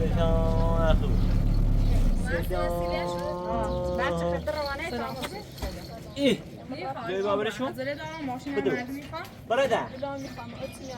سلام اخو بچه خط روانه تمام ای جای بابرشون عجله دارم ماشین بدو. مردم میخوام برادر الان میخوام اتیمی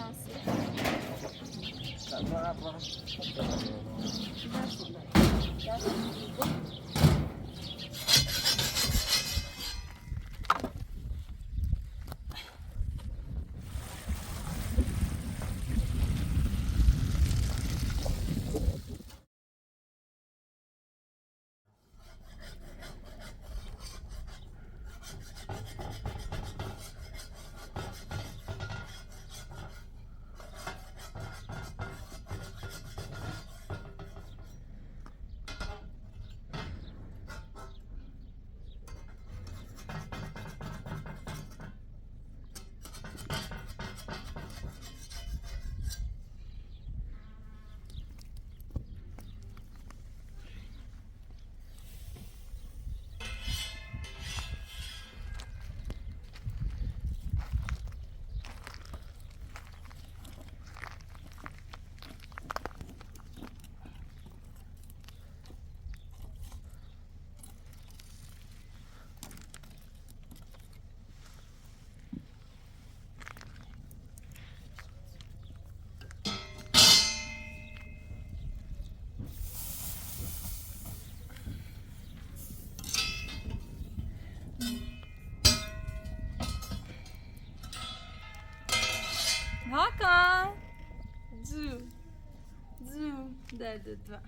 Hakan! Du. Derdi dwa.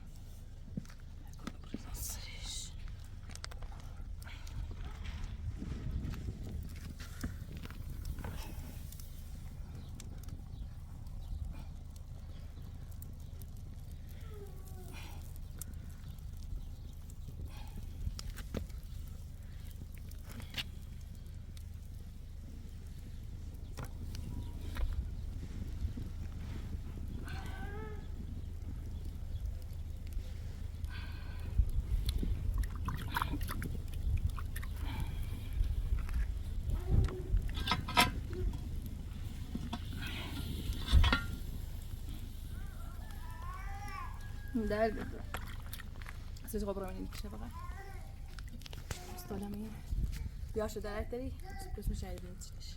Derdi dwa. Chcesz obronić się trochę? Stolami. Još da leteri, poslušaj vidjeti.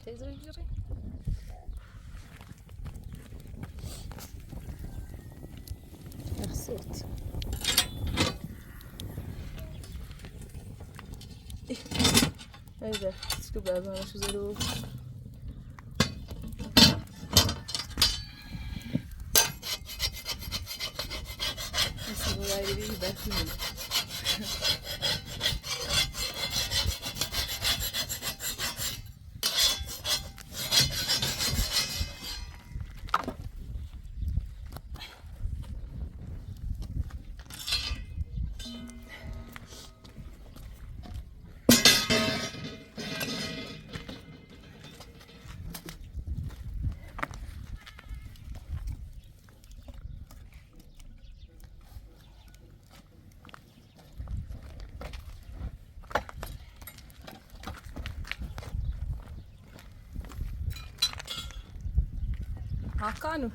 Deze rivier? Merci. Neyse, çıkıp birazdan şu üzeri olur. Nasıl bu ayrı bir bekliyorum. Hakan.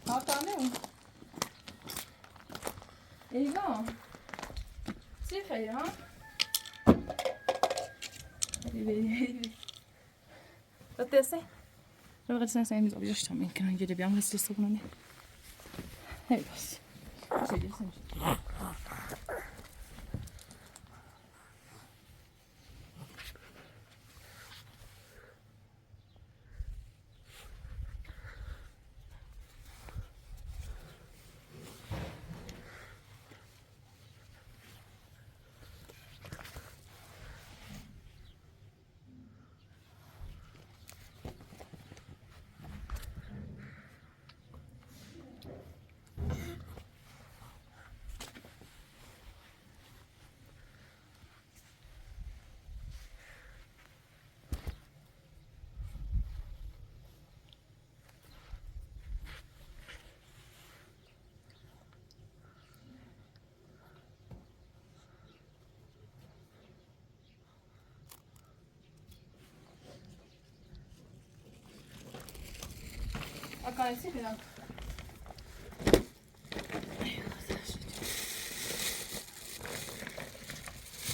Hakan. Eyvah. Sicher, ja? Vad är det? Jag var rädd att säga att jag ska men kan jag det bjärn måste stå på någon. Hej bas. Så det sen. Hakan sicher.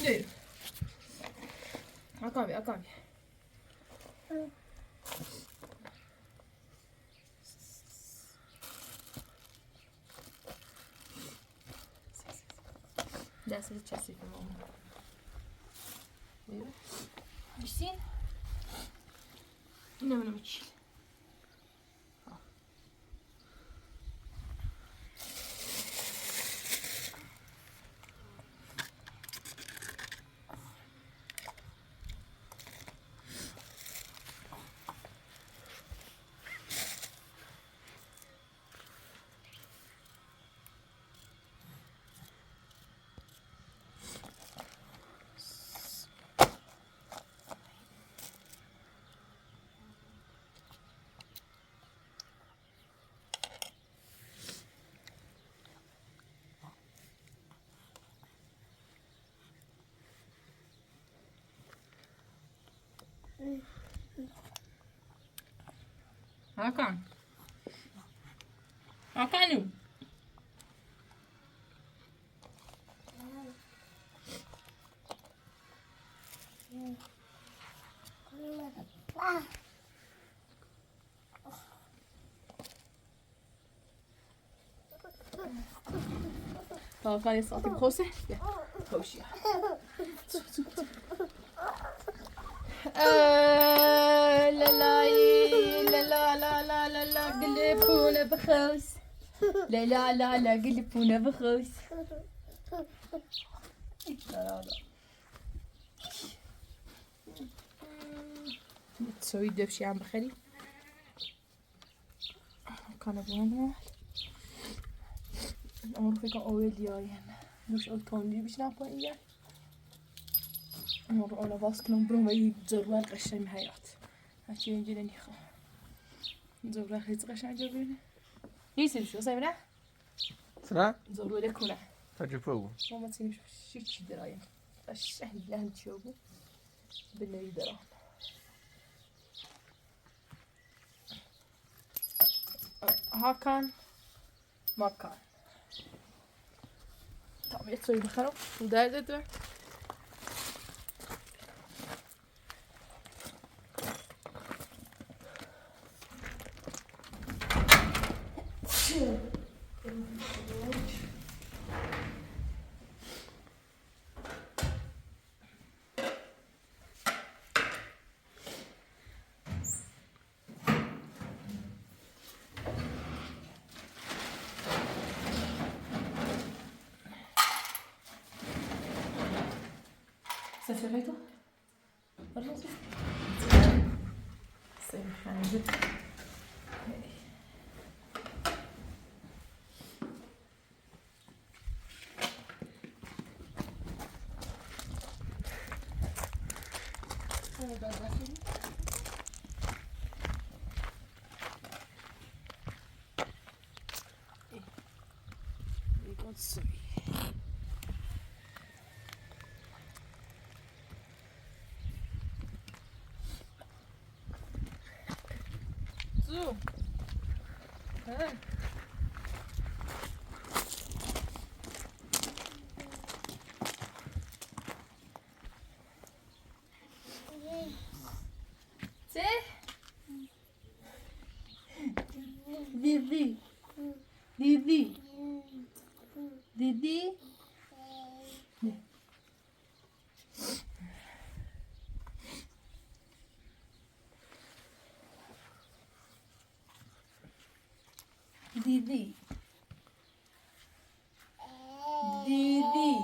Nu. Hakan vi. That's the chest for mom. Have you seen? No. Hakan. Hakan. Hakan is altijd groot, hè? Ja. Roosje. لا قلبونا بخوس لا قلبونا بخوس لا تسوي دبشي عم بخلي كان ابونا اعرف كان اول جايين مش قلتهم لي باش نعرف اياه انا باسكنهم بروما يجروا قشم حيات هاتي ينجلني خو زورا خيط قش عجبني يسم شو سايبنا سرا زوروا لك هنا تجيبوه ما تسيني شي درايم اش اهل لهم تشوفوا بالنبي درا هاكان ماكان طب يتسوي بخرو ودايدت سفريته؟ خلاص. سيب حاجة. So. Hey. Say. Didi. Didi. Didi. Didi. Didi.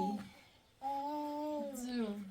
Zoom.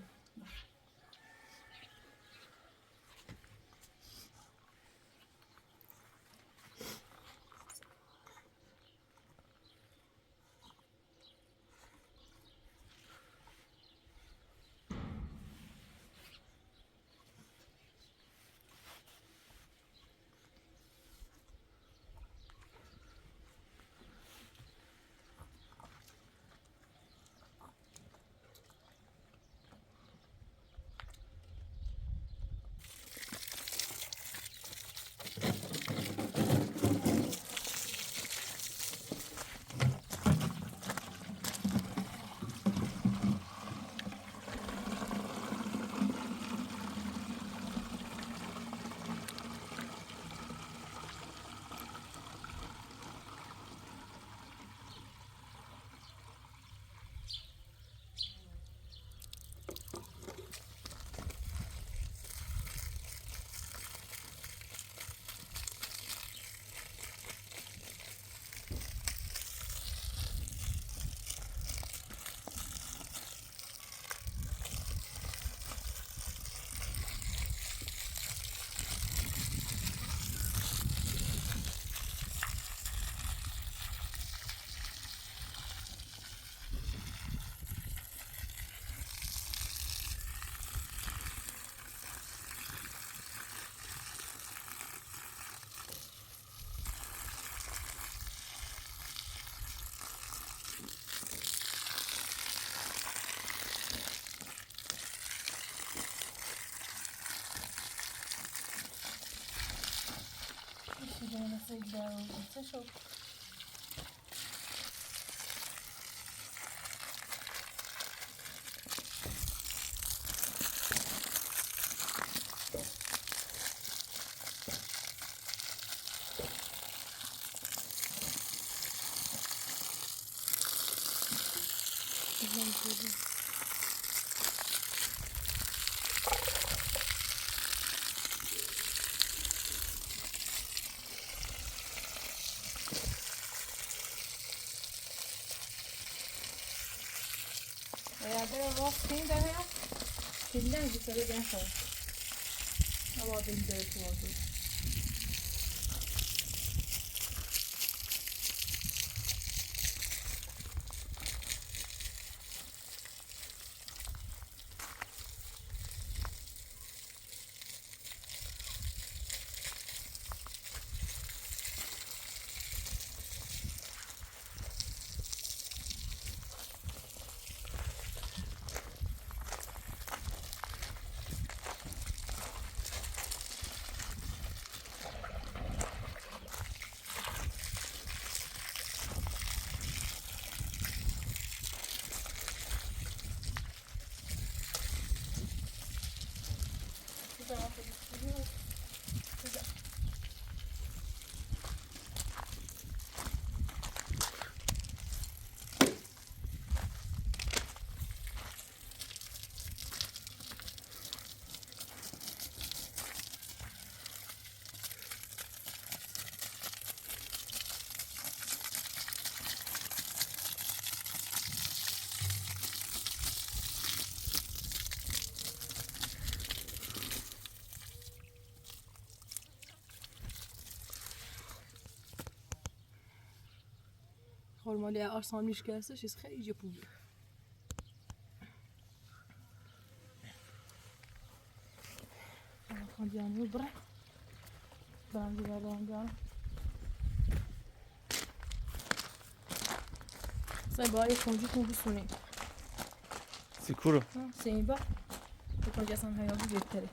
Gonna say down. It's a show. Ada walking there. Dinle bir kere ben sonra. Ama dinle oldu. مالی آرسان میش کرده چیز خیلی جپولی خان دیانو برای برام دیگر برام سعی باید کنجی کن بسونی Sicuro? سعی با کنجی اصلا هیاهو بهتره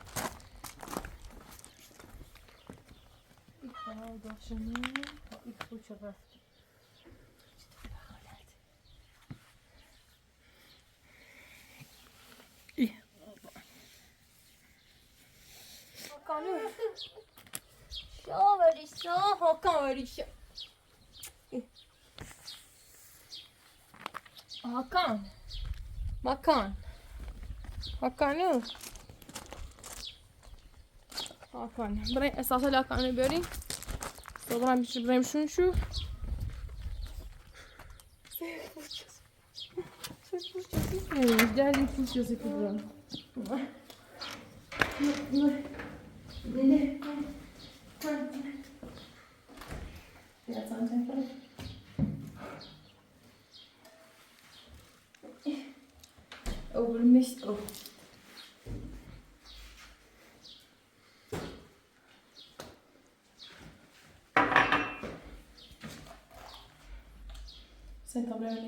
ها داشتنی ها این خوش رفت Hakan öl. Şa verişa Hakan verişa. Hakan. Hakan. Hakan öl. Hakan. Buraya esasla Hakan'ı böyle. Sonra bir şey buraya şu. Geldim fırçası kıvırım. Ne? Biraz ancak var. Ölmüş o. Sen kabrayla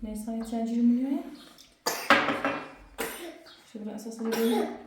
neyse sen cürmünüyor ya. Şöyle esasını böyle.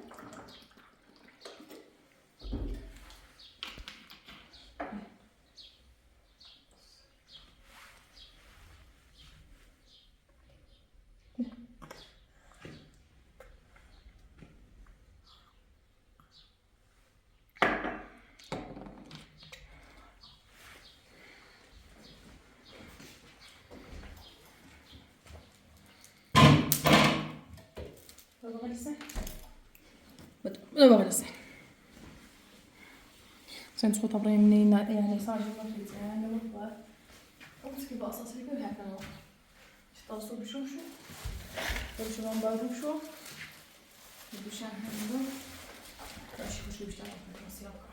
Sen تسقط ابراهيم منين يعني صار جوا في يعني مطبخ امسكي بقصص لي كل هكذا اشطاصوا بشو شو من بارو شو بشان هندو ايش وش بيشتغل في السياقه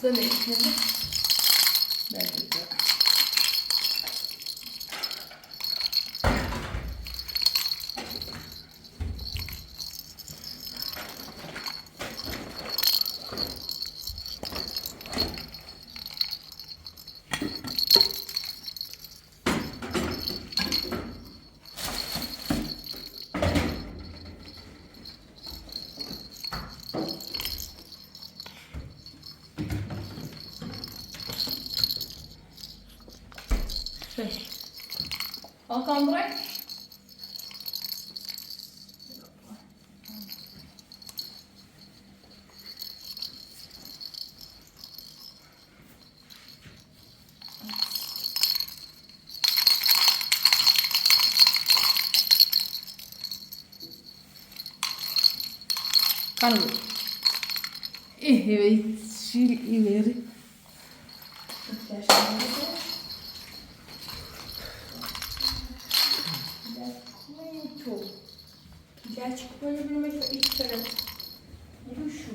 Sen ne içmedin? Ben de. Hakan bırak. Kan bu. Evet, şil ileri. Gerçek böyle bilmek ve ilk kere bu şu.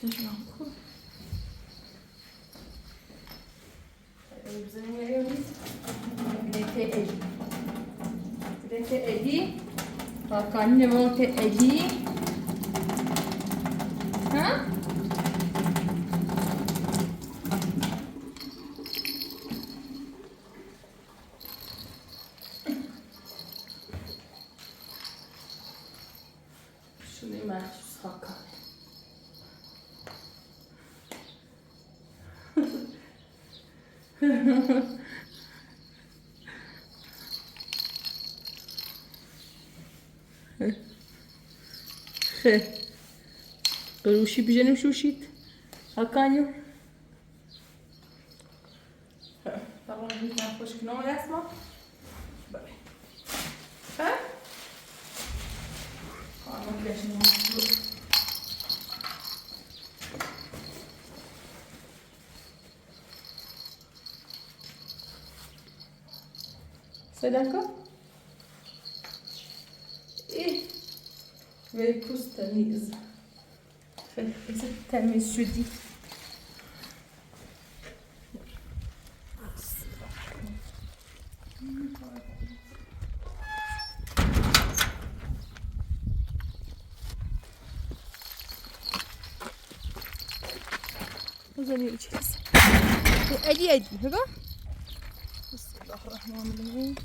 Leżanku. Zamieniając. Wdete Edi. Hakan ne var ki Edi? Ha? Şunu mahsus Hakan. Ruši běženem šušit. Hakanju. Tamam bir tane poşkino yasma. Böyle. Ha? Anam yaşını yapıyor. Sedaka? Ve pus temiz. Ve temiz şudi. Uzanıyor içerisi. Edi. Hıga? Bismillahirrahmanirrahim.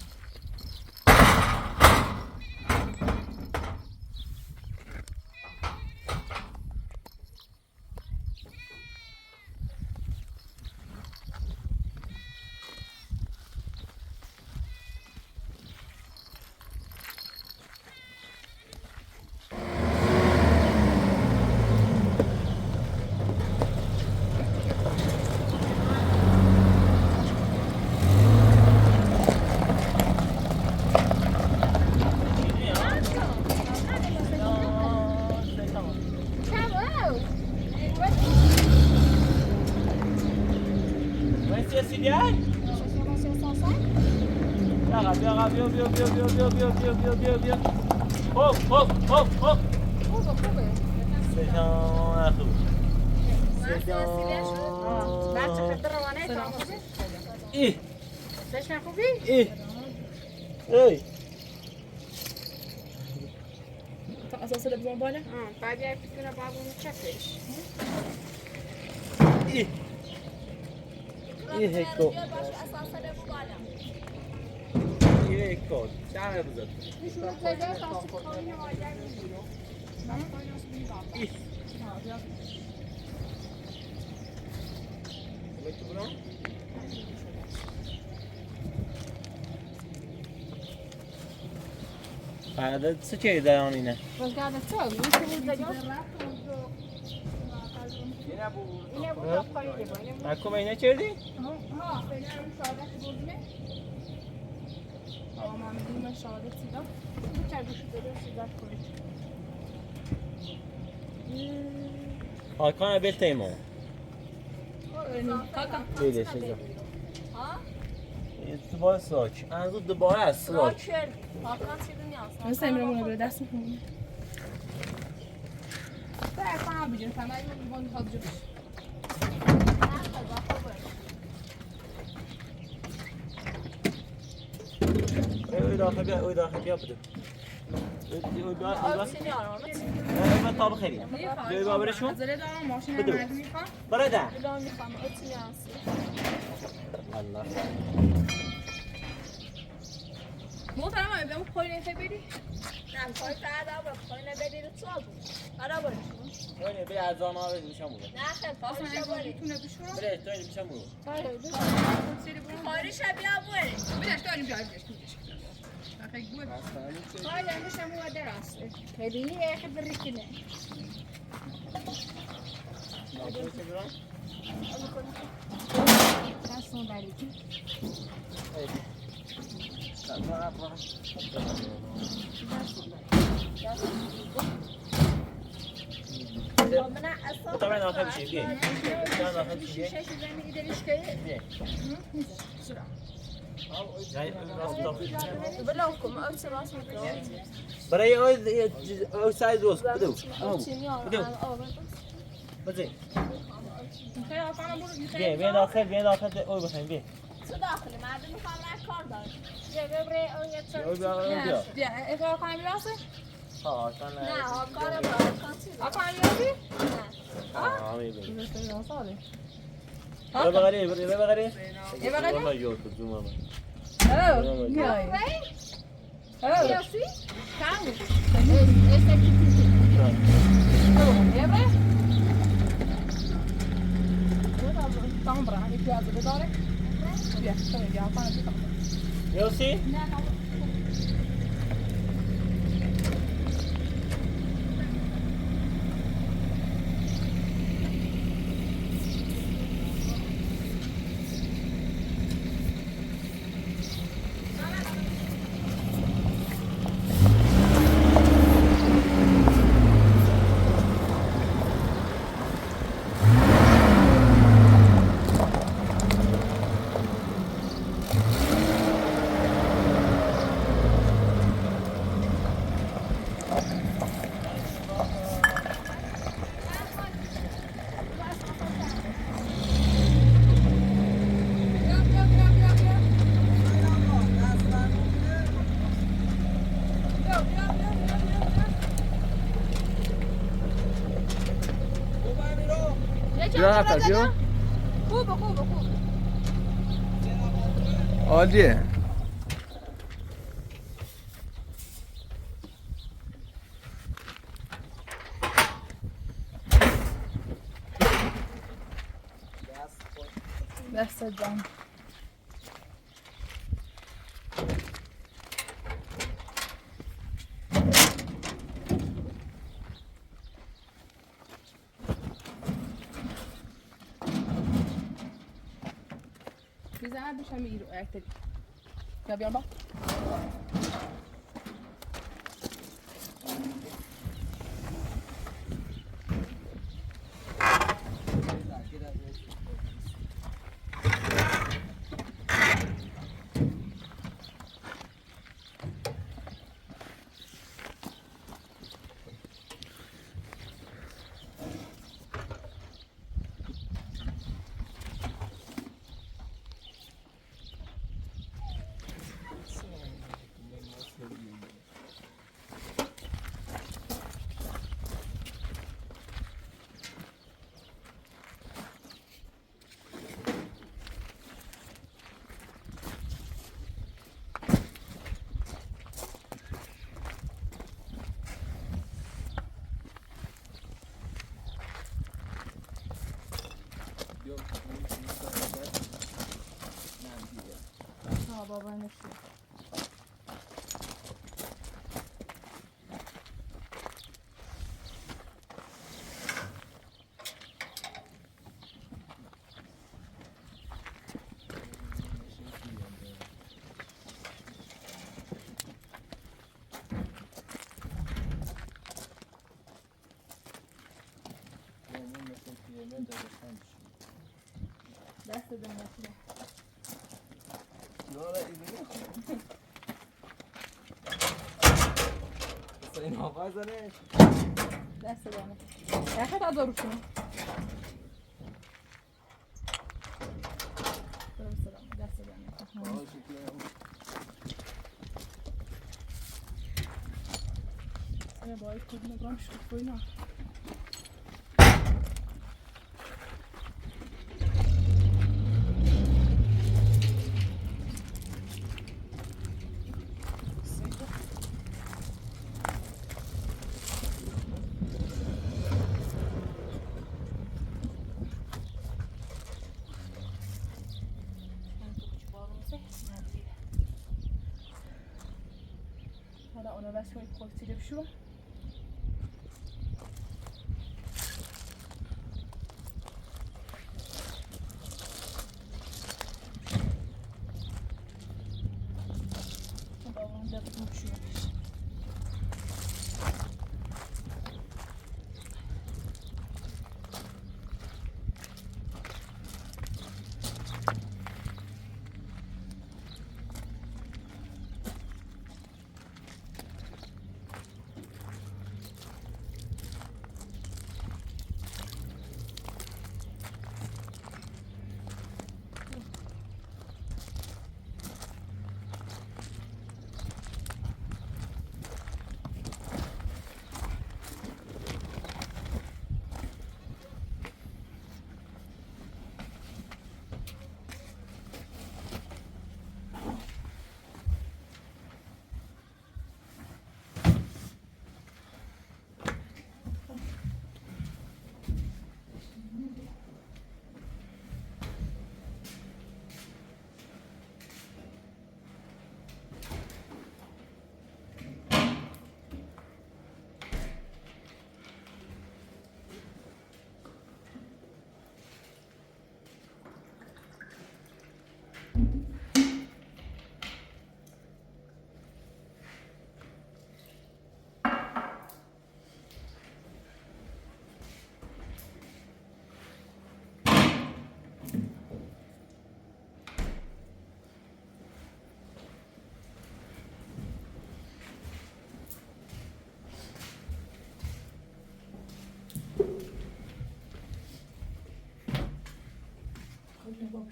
Asası da bizim böyle. بعد یک تونه بابون چکش. هیکو اساسا ده بالا. هیکو چند بزد میشونه کجا تاسو کنی واجد میگیره. من پایینش میبافم. هذا سكي دايونينا بس قاعدة تسوي مش دجاج. اینه بود آفریده باید. اكو اینه چردی؟ ها فعلا شهادت بودیم. آقا من میدونم شهادت دیدم. چه گوشی داره شهادت کنید. هاکان بیل تیمو. Hakan. بیله شده. دوباره ساک. از دوباره از ساک. Hakan senin yansın. Nasıl Emre buna böyle dersin? Ben sana yapacağım. Sen ben bunu kalacağım. اوی داخل بیا بده من طابق خیلی بیای بابرشون Hazır edemem. Maşine بده verdim yıkan. برده Bilmem yıkan. Ötün yansın. الله محترم به اون پایین نفه بری؟ نه پای فردا با پایین بدید تو آره برشون ولی بیا از آن آویز میشم بود نه خیلی پاسم میتونه بشورم؟ بره تو این میشم بود خاری شبیه بوری بیدش داریم جایی بیدش میدش خیلی گوه خاری دارمشم هو درست خیلی یه بری کنه دستون بری کن طبعا آخر بشه بیه آخر بشه بیه شش زمین ایدهش که بلا کم اوت راست میکنه برای او سایز روز بدو بدو بزن خیلی آفرین برو بیه داخل اوی بخیم بیه بچه داخلی مردم میخوام رای کار داره یه ببره اون یه یا بیا بیا اقرار کنم میراسه؟ ها کن نه کار باید کنم میراسی؟ ها میبینی بسیار ساله برو بغری برو بغری یه بغری؟ والله یوتیوب زوم هم هلو میای هلو میراسی؟ کم ایسا کی هلو یه بره؟ تمام برا یکی از بداره بیا شما بیا کنم بیا یوسی نه بیا نفر بیا خوبه عالیه دست جان میزنم بیشم میگیرو اکتری یا بیان با بابا نشید دست دنیا این آقا زنه دست دنیا یخه تا داروشون دست دنیا انا باید کدوم برام شد باینا حالا اونو بس کنید خورسیده بشو بابام دقیقا بشو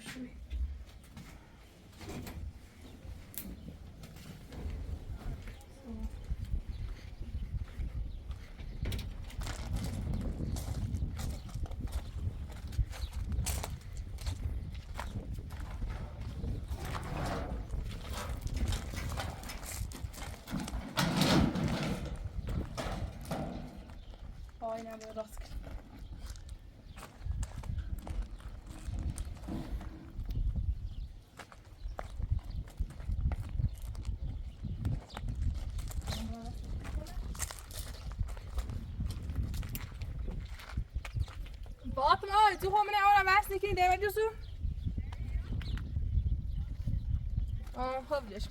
بشوی. اینم به راست کرد. Fatıma, du kommer ner och väsna kring det med så. Ja, hövlisk.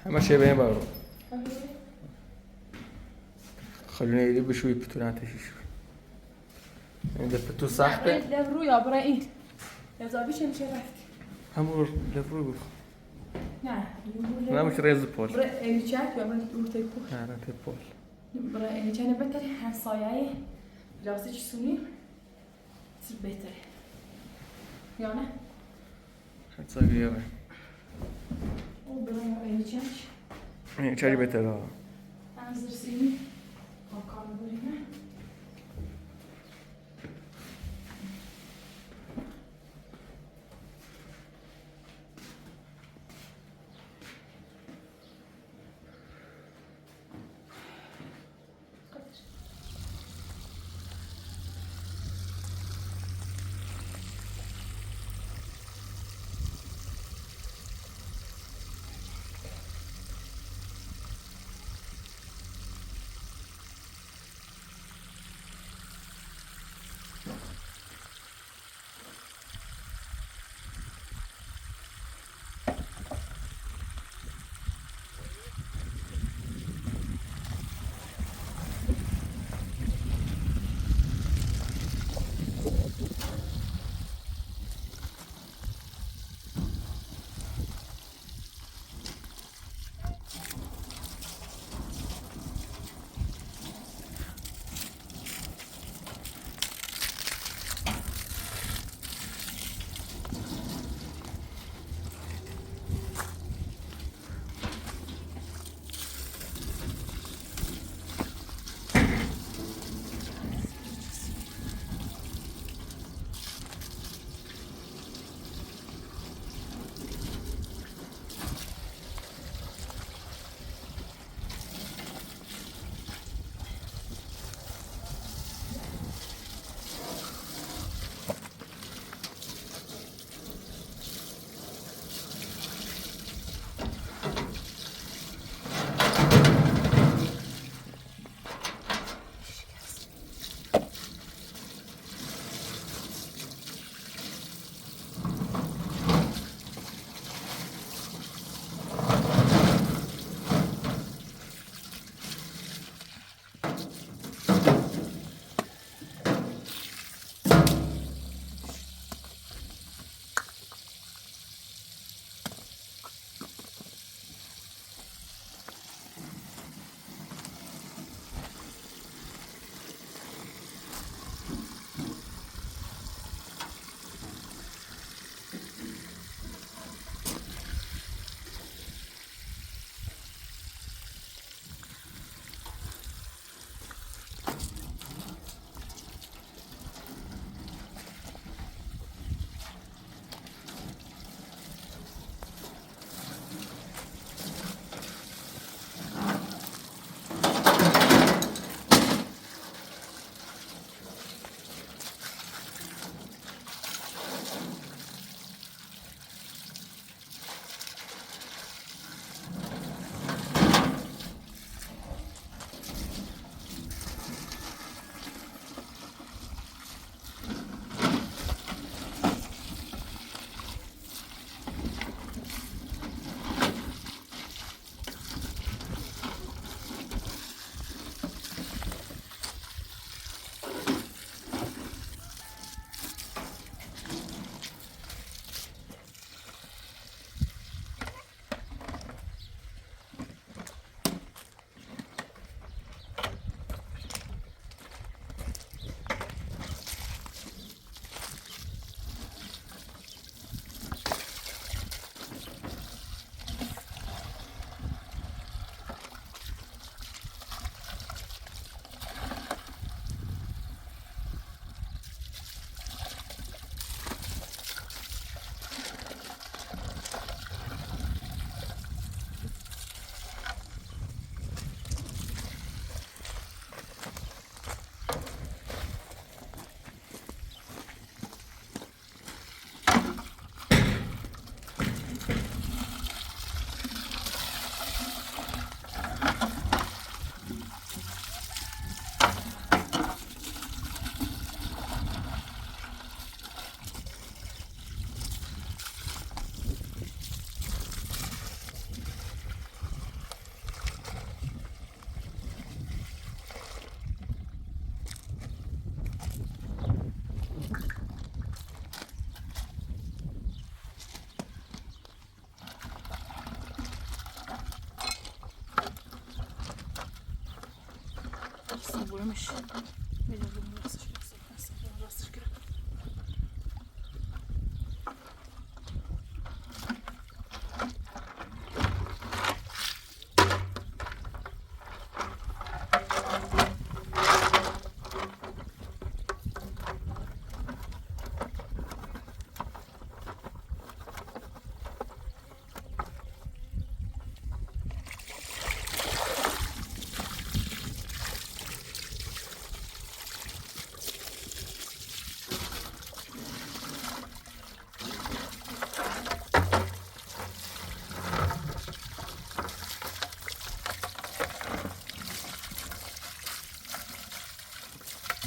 همه شی به این برو خلونه ایدی بشوی پتون آتشی شو این ده پتو سخته لفرو یا برای این لفظابیش نمیشه رفت همون لفرو بخ نه نمیشه ریز پول برای ایچک یا برای روتای پول نه تی پول برای ایچک بهتره هر سایه لاسه چی سونی سر بهتره یا نه هر سایه بای او برای ایچک این چاری بهتره انزر سینی آکار برینه görmüş. Biliyorum rastış rastış gerek.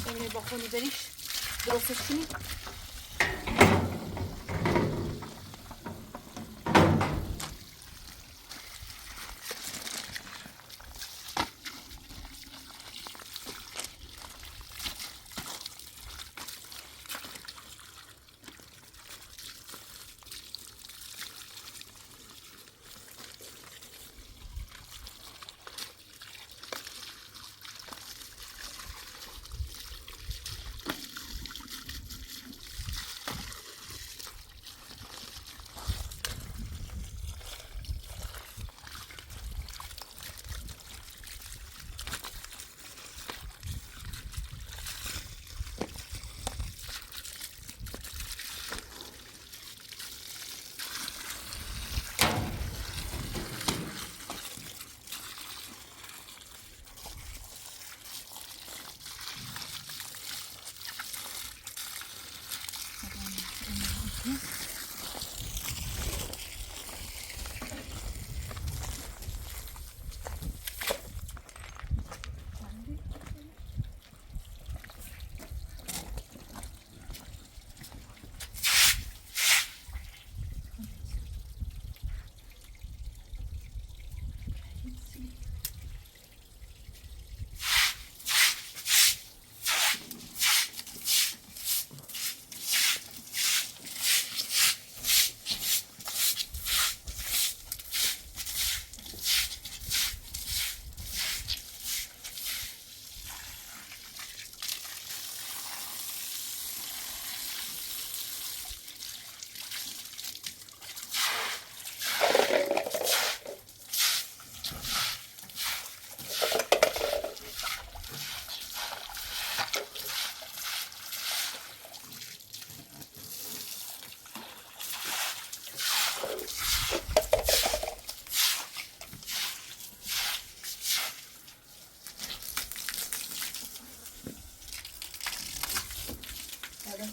Emre bakoni beriş. Burası şunu.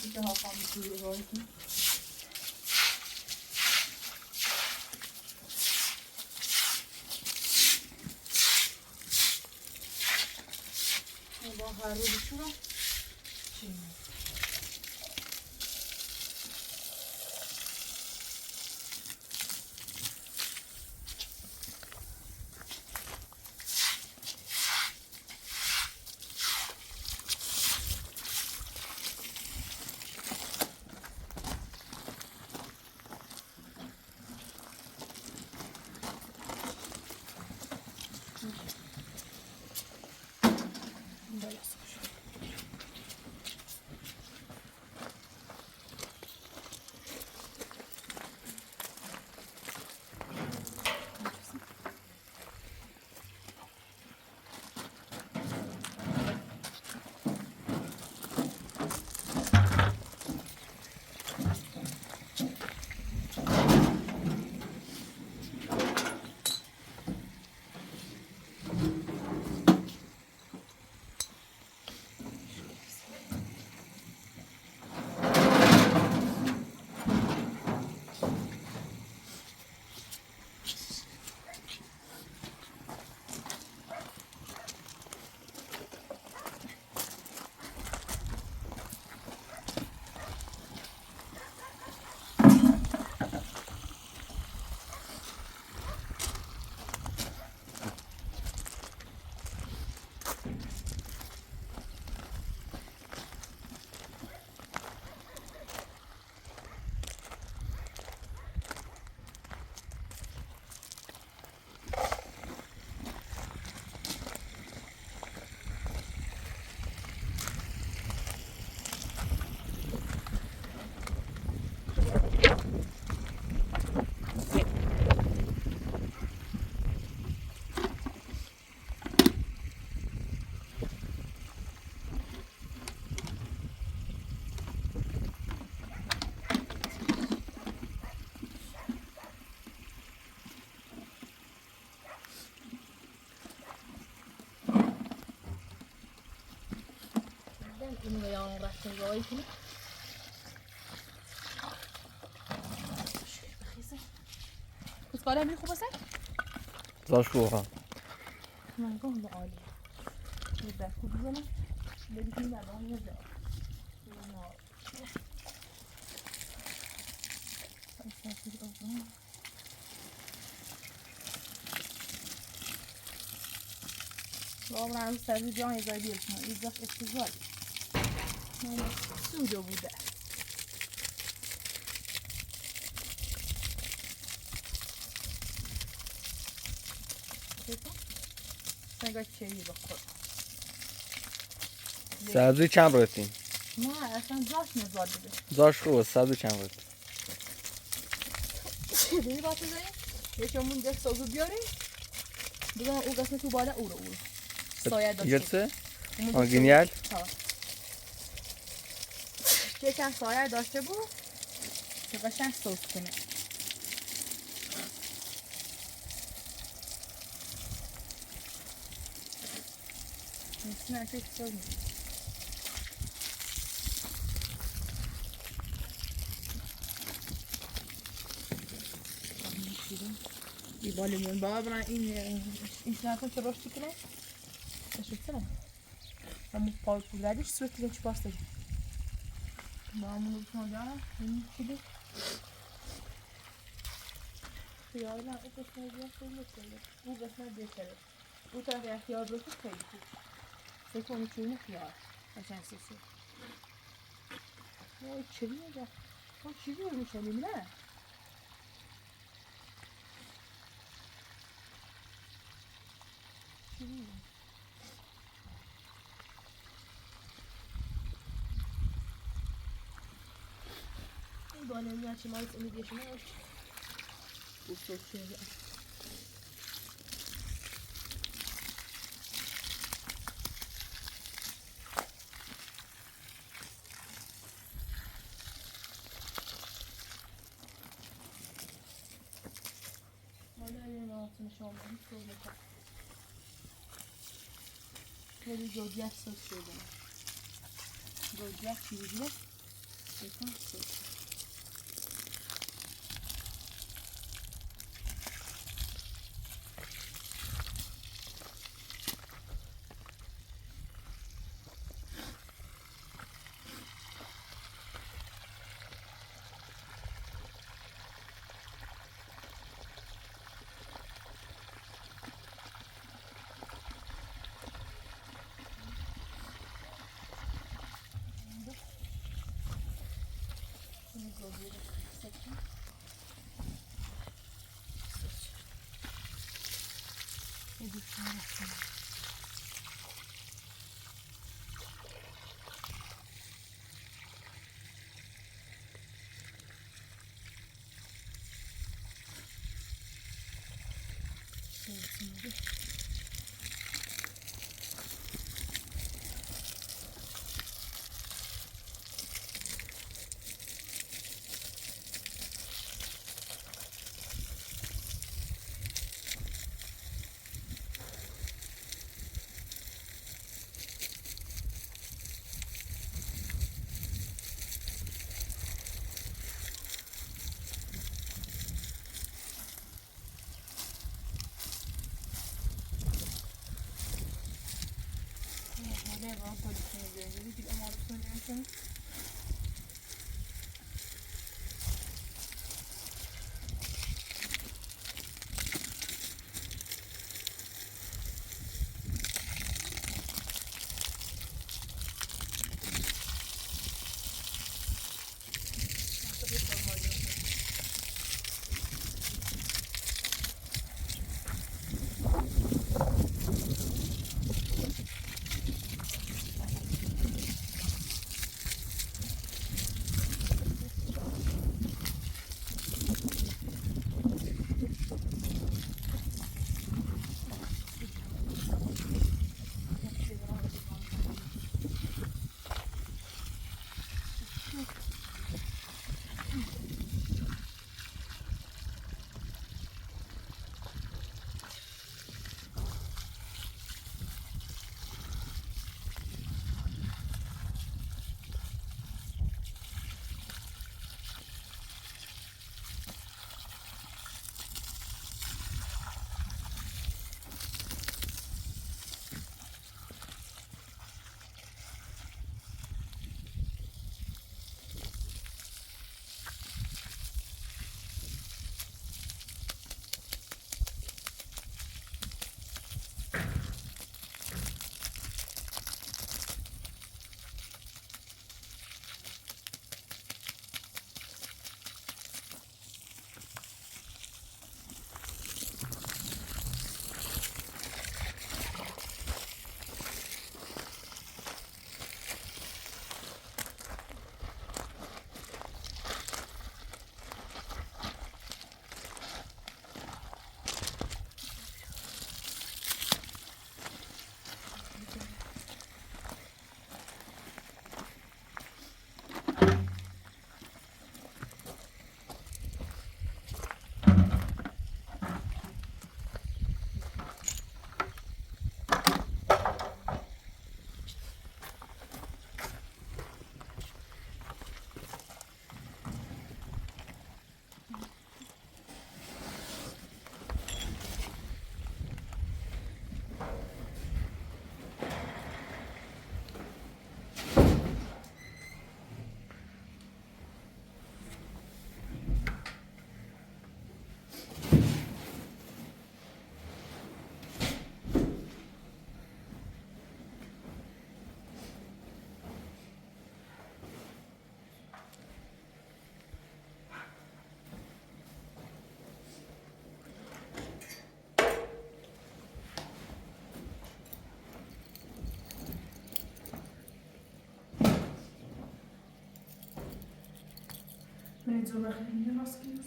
Ich habe auch ein bisschen geholfen. Aber hallo, die Schuhe. اینو یان رفتن جایی کنه بخیزه کس کاره میری خوب باشه؟ زاش روها من گم به عالیه یه در خوب بزنم بگید این در آن یه جا واقعا عروس سری جان یه جای بیرشون این داشت اشتزار سودو بوده نگاه چهی بخور سبزی چند رفتین؟ نه اصلا جاش نزار بده زاش خوبه سبزی چند رفتین؟ دیدی باید بزنیم؟ یکمون دست سازو بیاریم بزنم او قسمت تو بالا او رو سایه داشته یلسه؟ آنگینیال؟ یکم سایه داشته بود که قشنگ سوس کنه نه که سوس میشه این بالمون بابا برن این شنطه که رشد کنه تشکر همون پاک بودردیش سویت لچ باسته با همون رو بسان جانا این چیده خیاره نه او قسمه بیاسته او قسمه بهتره او طرف اختیار رو خیلی خوب سکنی چونه خیار قشنگ سیسی نه چلی میگه اون چیزی رو میشنیم نه چلی این بالمی هرچی مالت امیدیه شما او سوک چیزی خیلی زوجیت سوس شده زوجیت چیزی بگه بکن سوس برید زور بخیرین یه راست کنیم